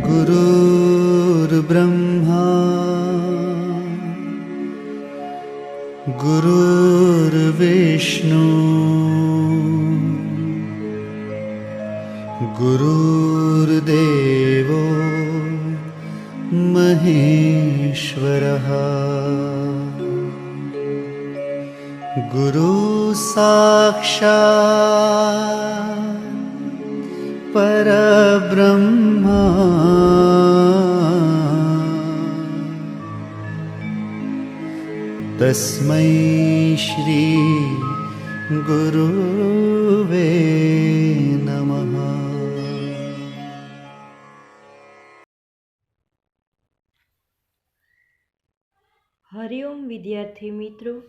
गुरुर्ब्रह्मा गुरुर्विष्णु गुरुर्देवो महेश्वरः गुरु साक्षात् परब्रह्मा तस्मै श्री गुरुवे नमः। हरिओम विद्यार्थी मित्रों,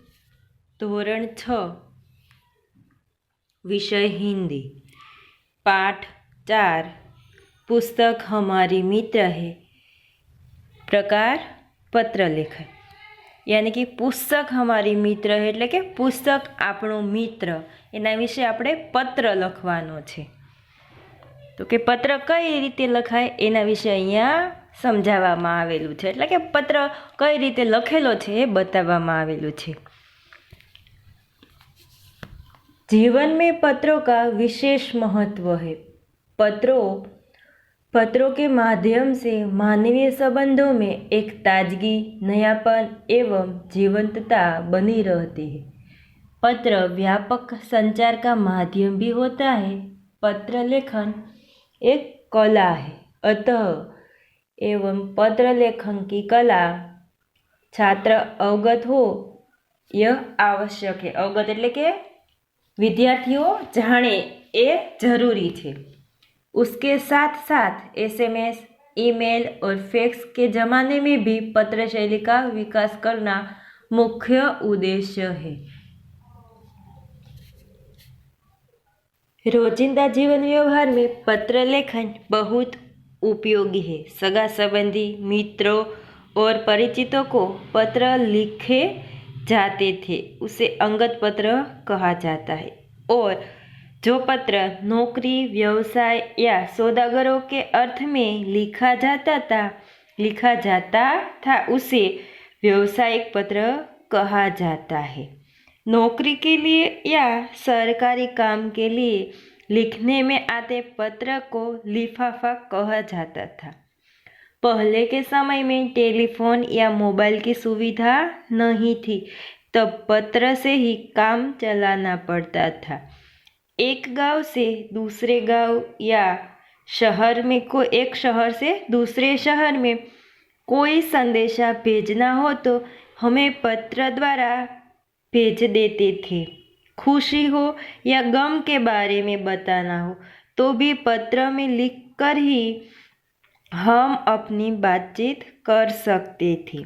धोरण 6 विषय हिंदी, पाठ 4, पुस्तक हमारी मित्र है, प्रकार पत्र लेखन। यानी कि पुस्तक हमारी मित्र है એટલે કે પુસ્તક આપણો મિત્ર, એના વિશે આપણે પત્ર લખવાનો છે। તો કે પત્ર કઈ રીતે લખાય એના વિશે અહીંયા સમજાવવામાં આવેલું છે, એટલે કે પત્ર કઈ રીતે લખેલો છે એ બતાવવામાં આવેલું છે। जीवन में पत्रों का विशेष महत्व है। पत्रों के माध्यम से मानवीय संबंधों में एक ताजगी, नयापन एवं जीवंतता बनी रहती है। पत्र व्यापक संचार का माध्यम भी होता है। पत्र लेखन एक कला है, अतः एवं पत्र लेखन की कला छात्र अवगत हो यह आवश्यक है। अवगत એટલે કે विद्यार्थियों जाने ये जरूरी है। उसके साथ साथ SMS, ईमेल और फैक्स के ज़माने में भी पत्र शैली का विकास करना मुख्य उद्देश्य है। रोजिंदा जीवन व्यवहार में पत्र लेखन बहुत उपयोगी है। सगा संबंधी, मित्रों और परिचितों को पत्र लिखे जाते थे, उसे अंगत पत्र कहा जाता है। और जो पत्र नौकरी, व्यवसाय या सौदागरों के अर्थ में लिखा जाता था उसे व्यवसायिक पत्र कहा जाता है। नौकरी के लिए या सरकारी काम के लिए लिखने में आते पत्र को लिफाफा कहा जाता था। पहले के समय में टेलीफोन या मोबाइल की सुविधा नहीं थी, तब पत्र से ही काम चलाना पड़ता था। एक गांव से दूसरे गांव या एक शहर से दूसरे शहर में कोई संदेशा भेजना हो तो हमें पत्र द्वारा भेज देते थे। खुशी हो या गम के बारे में बताना हो तो भी पत्र में लिखकर ही हम अपनी बातचीत कर सकते थे।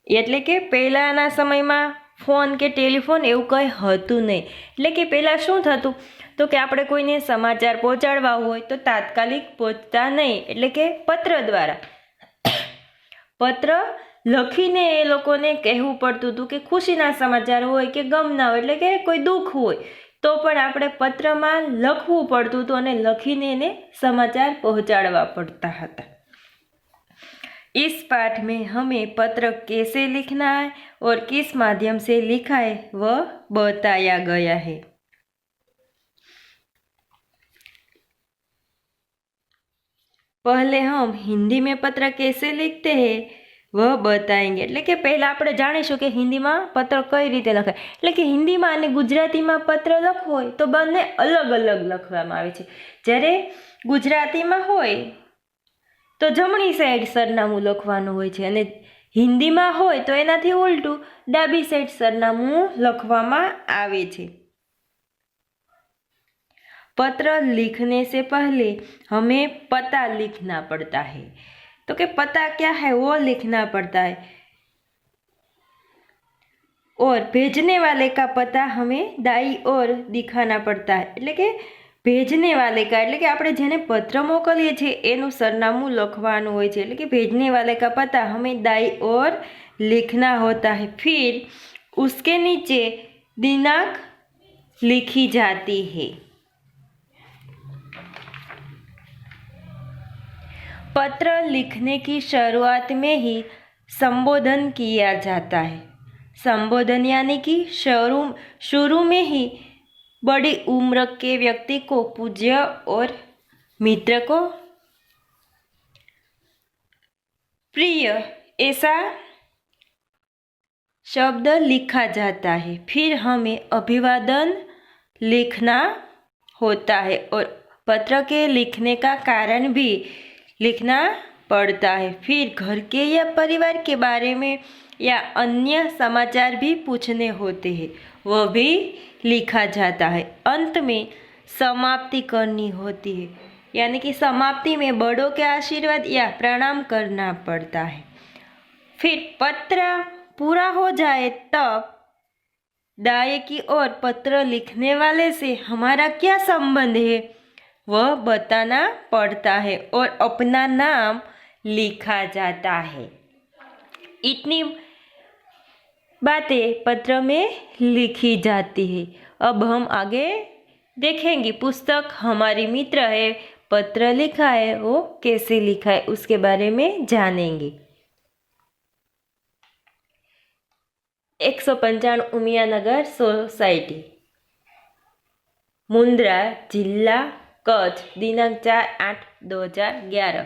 એટલે કે પહેલાંના સમયમાં ફોન કે ટેલિફોન એવું કંઈ હતું નહીં। એટલે કે પહેલાં શું થતું તો કે આપણે કોઈને સમાચાર પહોંચાડવા હોય તો તાત્કાલિક પહોંચતા નહીં, એટલે કે પત્ર દ્વારા પત્ર લખીને એ લોકોને કહેવું પડતું હતું કે ખુશીના સમાચાર હોય કે ગમના હોય, એટલે કે કોઈ દુઃખ હોય તો પણ આપણે પત્રમાં લખવું પડતું હતું અને લખીને એને સમાચાર પહોંચાડવા પડતા હતા। इस पाठ में हमें पत्र कैसे लिखना है और किस माध्यम से लिखा है वह बताया गया है। पहले हम हिंदी में पत्र कैसे लिखते हैं वह बताएंगे। એટલે કે પહેલાં આપણે જાણીશું કે હિન્દીમાં પત્ર કઈ રીતે લખાય। એટલે કે હિન્દીમાં અને ગુજરાતીમાં પત્ર લખવો હોય તો બંને અલગ અલગ લખવામાં આવે છે। જ્યારે ગુજરાતીમાં હોય તો જમણી સાઈડ સરનામું લખવાનું હોય છે અને હિન્દીમાં હોય તો એનાથી ઉલટું ડાબી સાઈડ સરનામું લખવામાં આવે છે। पत्र लिखने से पहले हमें पता लिखना पड़ता है। तो कि पता क्या है वो लिखना पड़ता है और भेजने वाले का पता हमें दाई ओर दिखाना पड़ता है। એટલે કે भेजने वाले का એટલે કે આપણે જેને પત્ર મોકલીએ છીએ એનું સરનામું લખવાનું હોય છે। એટલે કે भेजने वाले का पता हमें दाई ओर लिखना होता है। फिर उसके नीचे दिनांक लिखी जाती है। पत्र लिखने की शुरुआत में ही संबोधन किया जाता है। संबोधन यानी कि शुरू में ही बड़ी उम्र के व्यक्ति को, पूज्य और मित्र को प्रिय ऐसा शब्द लिखा जाता है। फिर हमें अभिवादन लिखना होता है और पत्र के लिखने का कारण भी लिखना पड़ता है। फिर घर के या परिवार के बारे में या अन्य समाचार भी पूछने होते हैं, वह भी लिखा जाता है। अंत में समाप्ति करनी होती है, यानी कि समाप्ति में बड़ों के आशीर्वाद या प्रणाम करना पड़ता है। फिर पत्र पूरा हो जाए तब दाएं की ओर पत्र लिखने वाले से हमारा क्या संबंध है वह बताना पड़ता है और अपना नाम लिखा जाता है। इतनी बातें पत्र में लिखी जाती है। अब हम आगे देखेंगे पुस्तक हमारी मित्र है, पत्र लिखा है वो कैसे लिखा है उसके बारे में जानेंगे। 195 ઉમિયાનગર સોસાયટી, મુન્દ્રા, જિલ્લા કચ્છ, દિનાંક 4/8/2011।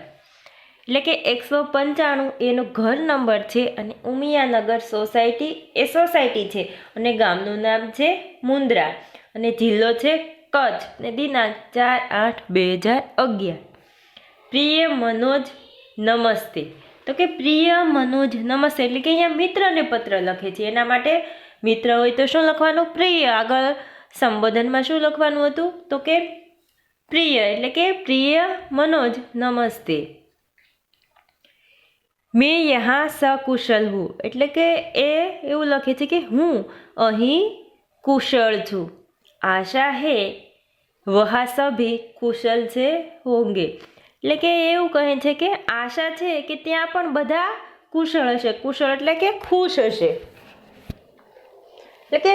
એટલે કે 195 એનો ઘર નંબર છે અને ઉમિયાનગર સોસાયટી એ સોસાયટી છે અને ગામનું નામ છે મુન્દ્રા અને જિલ્લો છે કચ્છ ને દિનાંક 4/8/2011। પ્રિય મનોજ નમસ્તે, તો કે પ્રિય મનોજ નમસ્તે એટલે કે અહીંયા મિત્રને પત્ર લખે છે, એના માટે મિત્ર હોય તો શું લખવાનું? પ્રિય। આગળ સંબોધનમાં શું લખવાનું હતું? તો કે પ્રિય એટલે કે પ્રિય મનોજ નમસ્તે। મેં યહાં સકુશલ હું એટલે કે એ એવું લખે છે કે હું અહીં કુશળ છું। આશા હે વહા સભી કુશલ છે હોંગે એટલે કે એવું કહે છે કે આશા છે કે ત્યાં પણ બધા કુશળ હશે। કુશળ એટલે કે ખુશ હશે, એટલે કે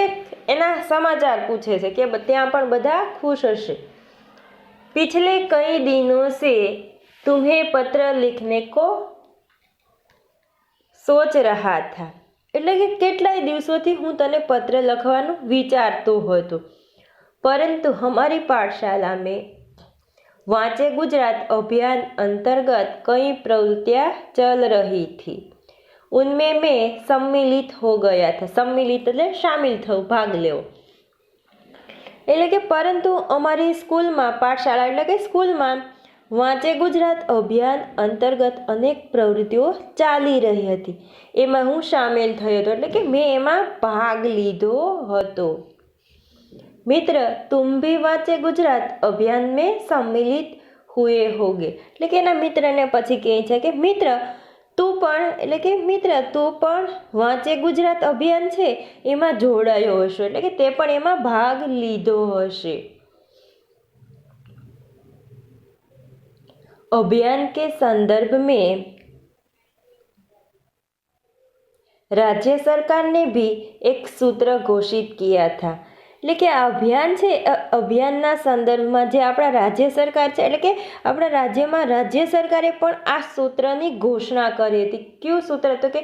એના સમાચાર પૂછે છે કે ત્યાં પણ બધા खुश હશે। पिछले कई दिनों से तुम्हें पत्र लिखने को सोच रहा था એટલે કે કેટલાય દિવસોથી હું તને પત્ર લખવાનું વિચારતો હતો, પરંતુ हमारी पाठशाला में वांचे गुजरात अभियान अंतर्गत कई प्रवृत्तियां चल रही थी, उनमें मैं सम्मिलित हो गया था। सम्मिलित એટલે शामिल થવું, ભાગ લેવો એટલે કે પરંતુ અમારી સ્કૂલમાં પાઠશાળા એટલે કે સ્કૂલમાં વાંચે ગુજરાત અભિયાન અંતર્ગત અનેક પ્રવૃત્તિઓ ચાલી રહી હતી, એમાં હું સામેલ થયો હતો એટલે કે મેં એમાં ભાગ લીધો હતો। मित्र तुम भी वांचे गुजरात अभियान में सम्मिलित हुए होगे એટલે કે એના મિત્રને પછી કહે છે કે મિત્ર તું પણ એટલે કે મિત્ર તું પણ વાંચે ગુજરાત અભિયાન છે એમાં જોડાયો હશો એટલે કે તે પણ એમાં ભાગ લીધો હશે। अभियान के संदर्भ में राज्य सरकार ने भी एक सूत्र घोषित किया था એટલે કે આ અભિયાન છે, અભિયાનના સંદર્ભમાં જે આપણા રાજ્ય સરકાર છે એટલે કે આપણા રાજ્યમાં રાજ્ય સરકારે પણ આ સૂત્રની ઘોષણા કરી હતી। કયું સૂત્ર? તો કે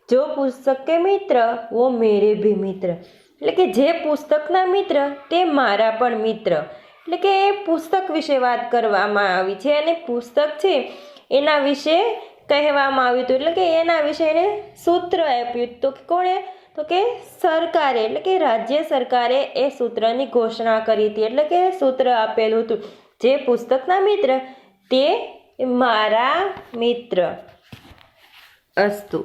જો પુસ્તક કે મિત્ર वो मेरे भी मित्र એટલે કે જે પુસ્તકના મિત્ર તે મારા પણ મિત્ર એટલે કે એ પુસ્તક વિશે વાત કરવામાં આવી છે અને પુસ્તક છે એના વિશે કહેવામાં આવ્યું હતું એટલે કે એના વિશે એને સૂત્ર આપ્યું તો કોણે? તો કે સરકારે એટલે કે રાજ્ય સરકારે એ સૂત્રની ઘોષણા કરી હતી એટલે કે સૂત્ર આપેલું હતું જે પુસ્તકના મિત્ર તે મારા મિત્ર। અસ્તુ।